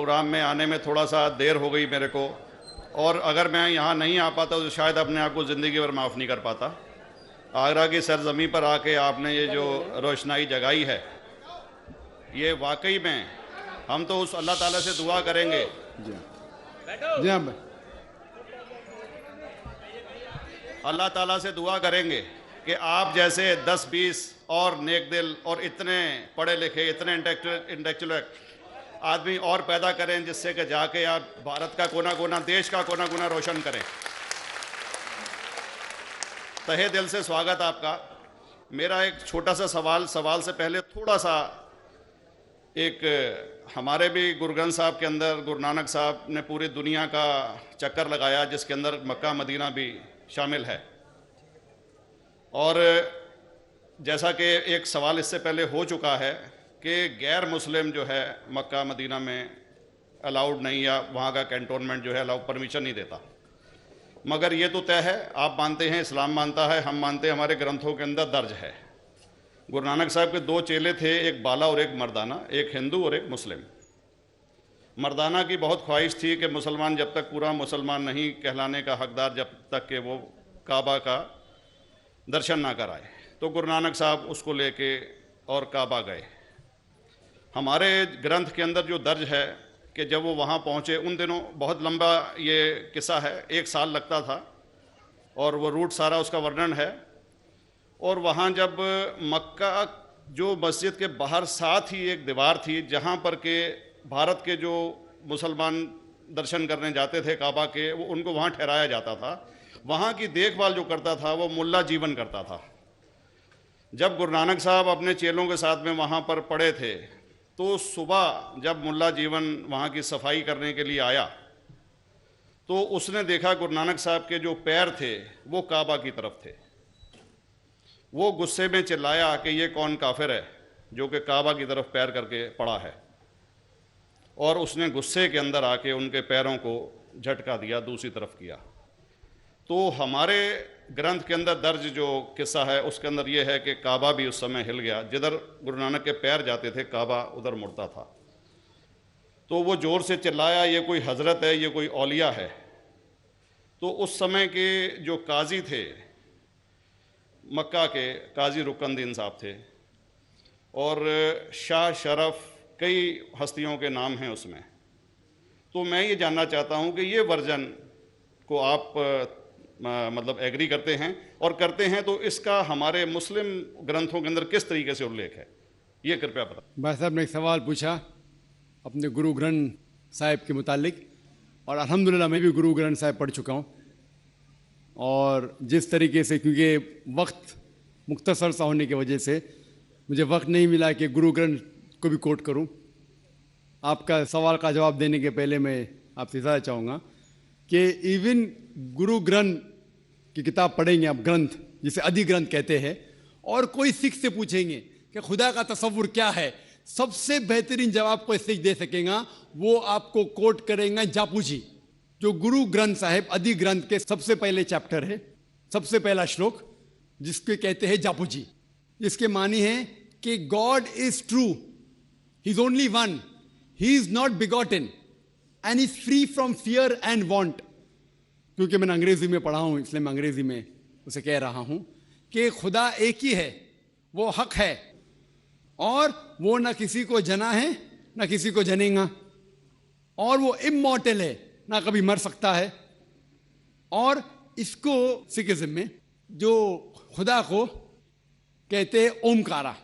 Programme में आने में थोड़ा सा देर हो गई मेरे को, और अगर मैं यहाँ नहीं आ पाता तो शायद अपने आप को ज़िंदगी भर माफ़ नहीं कर पाता। आगरा की सरजमी पर आके आपने ये जो रोशनाई जगाई है, ये वाकई में हम तो उस अल्लाह ताला से दुआ करेंगे। जी हाँ, अल्लाह ताला से दुआ करेंगे कि आप जैसे 10-20 और नेक दिल और इतने पढ़े लिखे, इतने इंटेलेक्चुअल आदमी और पैदा करें, जिससे कि जाके आप भारत का कोना कोना, देश का कोना कोना रोशन करें। तहे दिल से स्वागत आपका। मेरा एक छोटा सा सवाल से पहले थोड़ा सा, एक हमारे भी गुरु ग्रंथ साहब के अंदर गुरु नानक साहब ने पूरी दुनिया का चक्कर लगाया, जिसके अंदर मक्का मदीना भी शामिल है। और जैसा कि एक सवाल इससे पहले हो चुका है कि गैर मुस्लिम जो है मक्का मदीना में अलाउड नहीं, या वहाँ का कैंटोनमेंट जो है अलाउ परमिशन नहीं देता। मगर ये तो तय है, आप मानते हैं, इस्लाम मानता है, हम मानते हैं, हमारे ग्रंथों के अंदर दर्ज है। गुरु नानक साहब के 2 चेले थे, एक बाला और एक मर्दाना, एक हिंदू और एक मुस्लिम। मर्दाना की बहुत ख्वाहिश थी कि मुसलमान जब तक पूरा मुसलमान नहीं कहलाने का हकदार, जब तक कि वो काबा का दर्शन ना कराए, तो गुरु नानक साहब उसको लेके और काबा गए। हमारे ग्रंथ के अंदर जो दर्ज है कि जब वो वहाँ पहुँचे, उन दिनों बहुत लंबा ये किस्सा है, 1 साल लगता था, और वो रूट सारा उसका वर्णन है। और वहाँ जब मक्का, जो मस्जिद के बाहर साथ ही एक दीवार थी, जहाँ पर के भारत के जो मुसलमान दर्शन करने जाते थे काबा के, वो उनको वहाँ ठहराया जाता था। वहाँ की देखभाल जो करता था वो मुल्ला जीवन करता था। जब गुरु नानक साहब अपने चेलों के साथ में वहाँ पर पड़े थे, तो सुबह जब मुल्ला जीवन वहाँ की सफाई करने के लिए आया, तो उसने देखा गुरु नानक साहब के जो पैर थे वो काबा की तरफ थे। वो गुस्से में चिल्लाया कि ये कौन काफिर है जो कि काबा की तरफ पैर करके पड़ा है, और उसने गुस्से के अंदर आके उनके पैरों को झटका दिया, दूसरी तरफ किया। तो हमारे ग्रंथ के अंदर दर्ज जो किस्सा है उसके अंदर ये है कि काबा भी उस समय हिल गया, जिधर गुरु नानक के पैर जाते थे काबा उधर मुड़ता था। तो वो ज़ोर से चिल्लाया, ये कोई हजरत है, ये कोई औलिया है। तो उस समय के जो काजी थे मक्का के, काजी रुकनदीन साहब थे, और शाह शरफ, कई हस्तियों के नाम हैं उसमें। तो मैं ये जानना चाहता हूँ कि ये वर्जन को आप मतलब एग्री करते हैं, और करते हैं तो इसका हमारे मुस्लिम ग्रंथों के अंदर किस तरीके से उल्लेख है, ये कृपया बताएं। भाई साहब ने एक सवाल पूछा अपने गुरु ग्रंथ साहिब के मुतालिक, और अल्हम्दुलिल्लाह मैं भी गुरु ग्रंथ साहिब पढ़ चुका हूँ। और जिस तरीके से, क्योंकि वक्त मुख्तसर सा होने की वजह से मुझे वक्त नहीं मिला कि गुरु ग्रंथ को भी कोट करूं। आपका सवाल का जवाब देने के पहले मैं आपसे ज़्यादा चाहूँगा कि इवन गुरु ग्रंथ की किताब पढ़ेंगे आप, ग्रंथ जिसे अधिग्रंथ कहते हैं, और कोई सिख से पूछेंगे कि खुदा का तसव्वुर क्या है, सबसे बेहतरीन जवाब कोई सिख दे सकेगा, वो आपको कोट करेंगे जापू जी, जो गुरु ग्रंथ साहिब अधिग्रंथ के सबसे पहले चैप्टर है, सबसे पहला श्लोक, जिसके कहते हैं जापू जी। इसके मानी है कि God is true, he is only one, he is not begotten and is free from fear and want. क्योंकि मैंने अंग्रेजी में पढ़ा हूं, इसलिए मैं अंग्रेजी में उसे कह रहा हूं कि खुदा एक ही है, वो हक है, और वो ना किसी को जना है ना किसी को जनेगा, और वो इमॉर्टल है, ना कभी मर सकता है। और इसको सिखिज्म में जो खुदा को कहते हैं Omkara,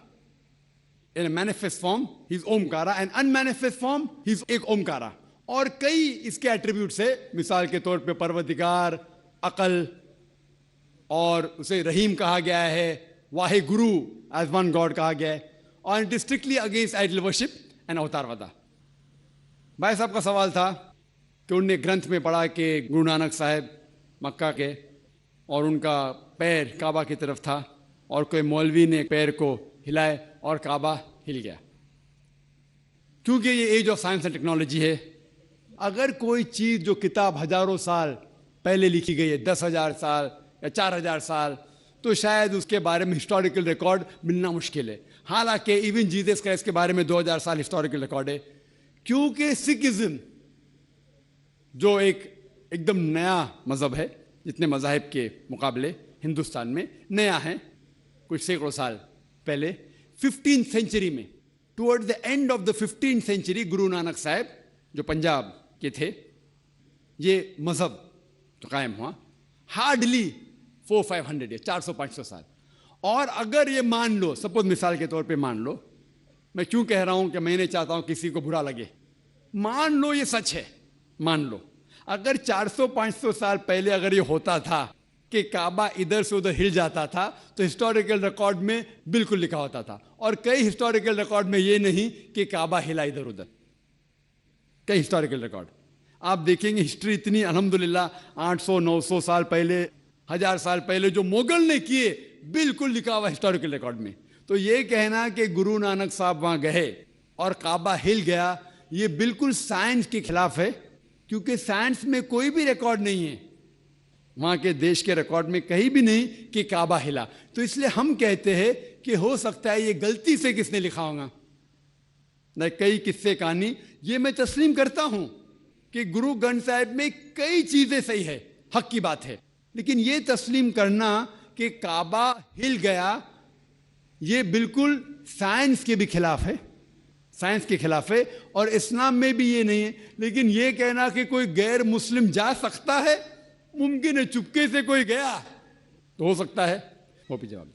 in manifest form he is Omkara, and unmanifest form he is एक ओमकारा। और कई इसके एट्रीब्यूट्स है, मिसाल के तौर पे परवरदिगार, अकल, और उसे रहीम कहा गया है, Wahe Guru as one God कहा गया है, और it is strictly against idol worship and अवतारवादा। भाई साहब का सवाल था कि उनने ग्रंथ में पढ़ा कि गुरु नानक साहब मक्का के, और उनका पैर काबा की तरफ था, और कोई मौलवी ने पैर को हिलाए और काबा हिल गया। क्योंकि ये age of science and technology है, अगर कोई चीज़ जो किताब हजारों साल पहले लिखी गई है, 10,000 साल या 4,000 साल, तो शायद उसके बारे में हिस्टोरिकल रिकॉर्ड मिलना मुश्किल है। हालांकि इवन जीसस क्राइस्ट के बारे में 2,000 साल हिस्टोरिकल रिकॉर्ड है क्योंकि सिखिज्म जो एक एकदम नया मज़हब है, जितने मज़ाहिब के मुकाबले हिंदुस्तान में नया है, कुछ सैकड़ों साल पहले 15th सेंचुरी में, toward the end of the 15th century, Guru Nanak साहब जो पंजाब के थे, ये मज़हब तो कायम हुआ हार्डली 400-500 ईयर, 400-500 साल। और अगर ये मान लो, सपोज मिसाल के तौर पे मान लो, मैं क्यों कह रहा हूं कि मैं नहीं चाहता हूं किसी को बुरा लगे, मान लो ये सच है, मान लो अगर 400-500 साल पहले अगर ये होता था कि काबा इधर से उधर हिल जाता था, तो हिस्टोरिकल रिकॉर्ड में बिल्कुल लिखा होता था। और कई हिस्टोरिकल रिकॉर्ड में ये नहीं कि काबा हिला इधर उधर, कई हिस्टोरिकल रिकॉर्ड आप देखेंगे। हिस्ट्री इतनी अल्हम्दुलिल्लाह 800-900 साल पहले, 1000 साल पहले जो मुगल ने किए, बिल्कुल लिखा हुआ हिस्टोरिकल रिकॉर्ड में। तो ये कहना कि गुरु नानक साहब वहां गए और काबा हिल गया, ये बिल्कुल साइंस के खिलाफ है, क्योंकि साइंस में कोई भी रिकॉर्ड नहीं है, वहां के देश के रिकॉर्ड में कहीं भी नहीं कि काबा हिला। तो इसलिए हम कहते हैं कि हो सकता है ये गलती से किसने लिखा होगा, न कई किस्से कहानी। ये मैं तस्लीम करता हूं कि गुरु ग्रंथ साहिब में कई चीजें सही है, हक की बात है, लेकिन ये तस्लीम करना कि काबा हिल गया, ये बिल्कुल साइंस के भी खिलाफ है, साइंस के खिलाफ है। और इस्लाम में भी ये नहीं है। लेकिन ये कहना कि कोई गैर मुस्लिम जा सकता है, मुमकिन है चुपके से कोई गया तो हो सकता है, वो भी जवाब